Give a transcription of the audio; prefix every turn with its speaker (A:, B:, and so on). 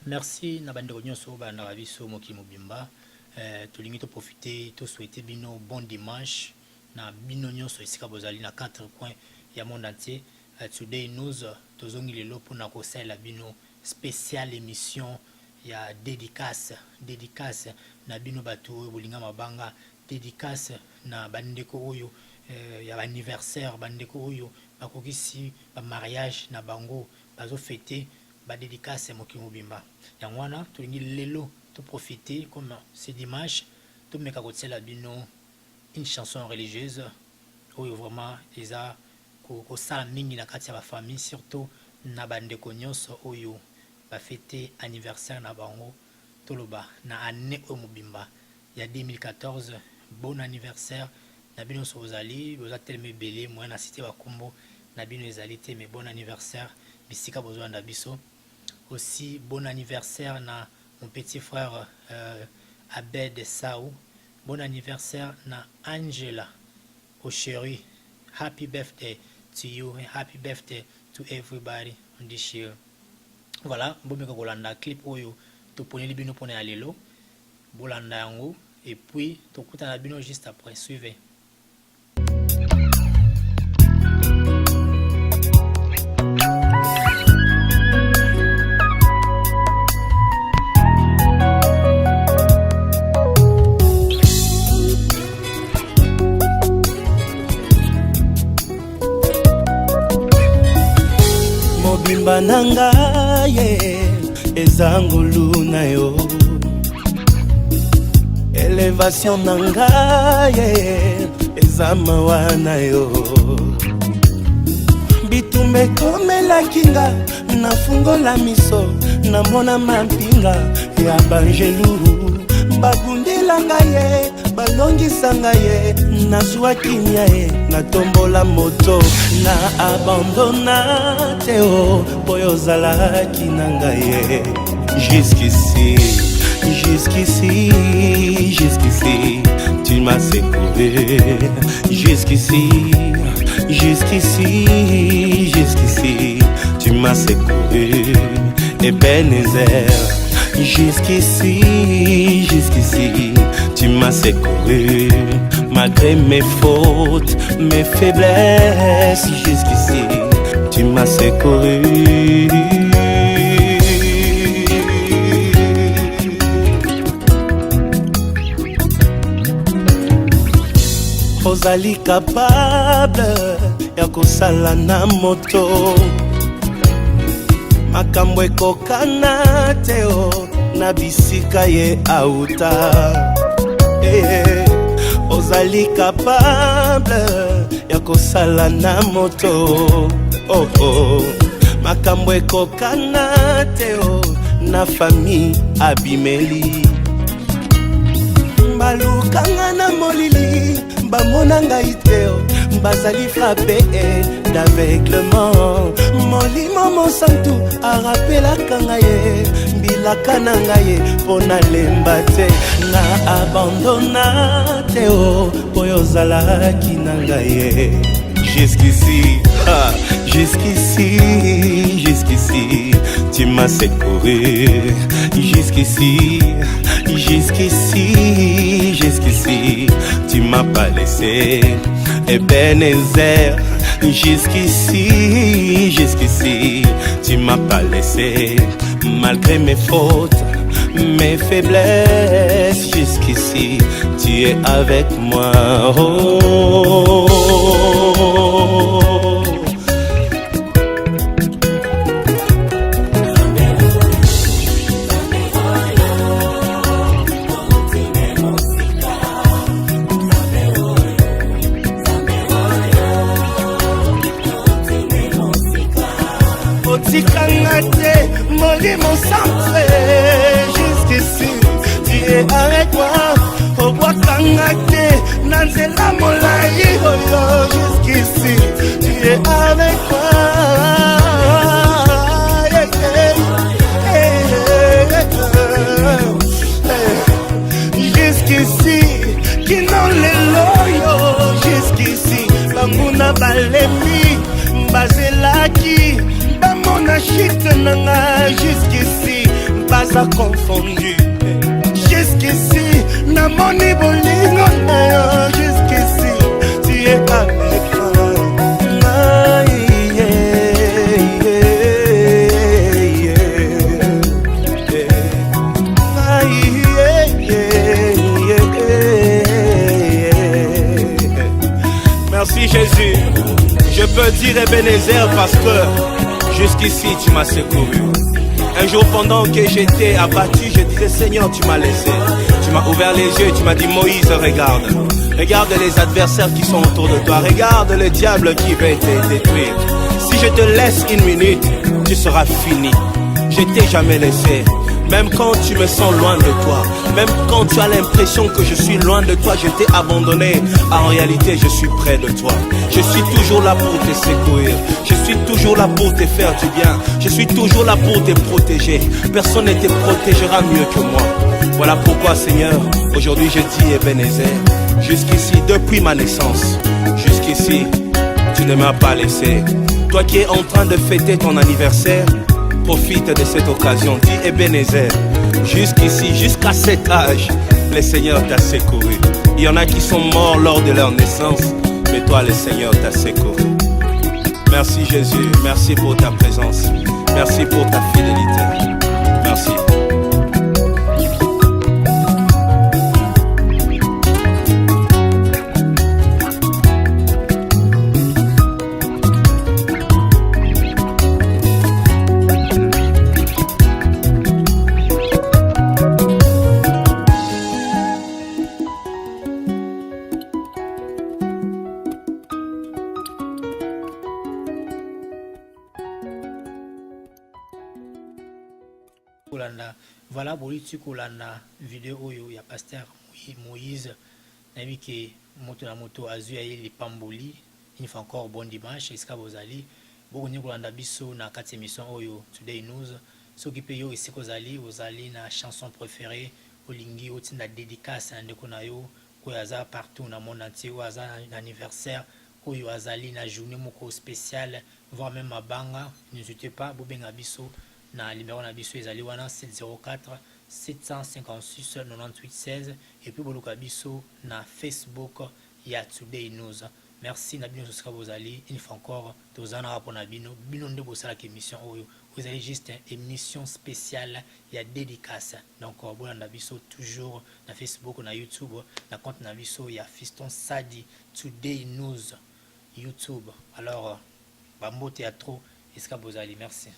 A: merci na bande nyonso ba na biso moki mobimba. Tolingi to profiter to souhaiter bino bon dimanche na bino nyonso esika bozali na 4 coins ya monde entier. Today nous tozongi lelo pour na kosala bino spécial émission ya dédicace na bino batu bolinga mabanga, dédicace na bandeko oyo ya anniversaire, bandeko oyo bakokisi ba mariage na bango bazo fêter ba dédicace moki mobimba. Yangwana tolingi lelo to profiter comme c'est dimanche to meka kotsela bino une chanson religieuse oyo vraiment eza ko sala mingi na kati ya ba famille, surtout na bandeko nyonso oyo ba fêter anniversaire na bango toloba na année o mobimba ya 2014. Bon anniversaire na bino so ozali boza teleme belé moi na cité ba kombo na bino ezali te, mais bon anniversaire bisika bozo na biso. Aussi bon anniversaire na mon petit frère Abed Saou. Bon anniversaire na Angela Osheri. Happy birthday to you and happy birthday to everybody on this year. Voilà, bomeka kolanda clip oyo to poneli bino pona ya lelo. Bolanda yango et puis to kutana bino juste après. Suivez.
B: Mobimba nanga ye ezangulu na yo, elevation nanga ye ezamawa na yo, bitumbe komela kinga na fungola miso na mona mampinga ya banjelu babundela ngaye balongisa ngaye na zwa kinya ye na tombola moto na abandona teo boyo zalaki na ngaye. Jusqu'ici tu m'as secouru. Jusqu'ici tu m'as secouru. Ebenezer. Jusqu'ici tu m'as secouru. Malgré mes fautes, mes faiblesses, jusqu'ici tu m'as secouru. Ozali capable ya kosala na moto makambo ekokana teo na bisika ye auta. Ozali capable ya kosala na moto makambo ekokana teo na famille abimeli. Balukanga na molili bamona ngai teo bazali frappé d'aveuglement. Molimo mosantu arapelaka ngai mbilaka na ngai mpo nalemba te na abandona teo oyo ozalaki na ngai. Jusqu'ici tu m'as secouru. Jusqu'ici tu m'as pas laissé. Ebenezer. Jusqu'ici tu m'as pas laissé. Malgré mes fautes, mes faiblesses, jusqu'ici tu es avec moi. Otikangate, molimo centré. Jusqu'ici tu es avec moi. Obwakangate, nanzela molai oyo. Jusqu'ici tu es avec moi. Jusqu'ici qui n'ont les loyaux. Jusqu'ici bamuna balemi bazelaki bamona shit nanga. Jusqu'ici baza confondu. Jusqu'ici, namoni bolingo na yo. Jusqu'ici, tu es avec moi. Aïe, yeah, yeah, yeah. Aïe, yeah, yeah, yeah. Merci Jésus. Je peux dire Ebenezer parce que jusqu'ici tu m'as secouru. Un jour pendant que j'étais abattu, je disais Seigneur, tu m'as laissé. Tu m'as ouvert les yeux, tu m'as dit Moïse, regarde. Regarde les adversaires qui sont autour de toi. Regarde le diable qui veut te détruire. Si je te laisse une minute, tu seras fini. Je t'ai jamais laissé. Même quand tu me sens loin de toi, même quand tu as l'impression que je suis loin de toi, je t'ai abandonné. En réalité, je suis près de toi. Je suis toujours là pour te secourir. Je suis toujours là pour te faire du bien. Je suis toujours là pour te protéger. Personne ne te protégera mieux que moi. Voilà pourquoi, Seigneur, aujourd'hui je dis Ebenezer. Jusqu'ici, depuis ma naissance, jusqu'ici, tu ne m'as pas laissé. Toi qui es en train de fêter ton anniversaire, profite de cette occasion, dis Ebenezer, jusqu'ici, jusqu'à cet âge, le Seigneur t'a secouru. Il y en a qui sont morts lors de leur naissance, mais toi, le Seigneur t'a secouru. Merci Jésus, merci pour ta présence, merci pour ta fidélité. Merci.
A: Voilà pour la vidéo oyo ya pasteur Moïse nabi ke moto na moto azu ya les pamboli il faut encore bon dimanche eska bozali bokoni kolanda biso na kati émission oyo Today News soki pe yo esiko ozali na chanson préférée olingi otinda dédicace na ndeko na yo ko aza partout na monde entier ou aza na anniversaire oyo azali na journée moko spéciale voire même mabanga n'hésitez pas bobenga biso na numéro na biso ezali wana 704 756 98 16 et puis boluka biso na Facebook ya Today News. Merci na bino sosika bozali une fois encore tozana rapport na bino nde bosala ke émission oyo vous allez juste une émission spéciale ya dédicace donc bolanda biso toujours na Facebook na YouTube na compte na biso ya Fiston Sadi Today News YouTube. Alors bambote ya trop esika bozali merci.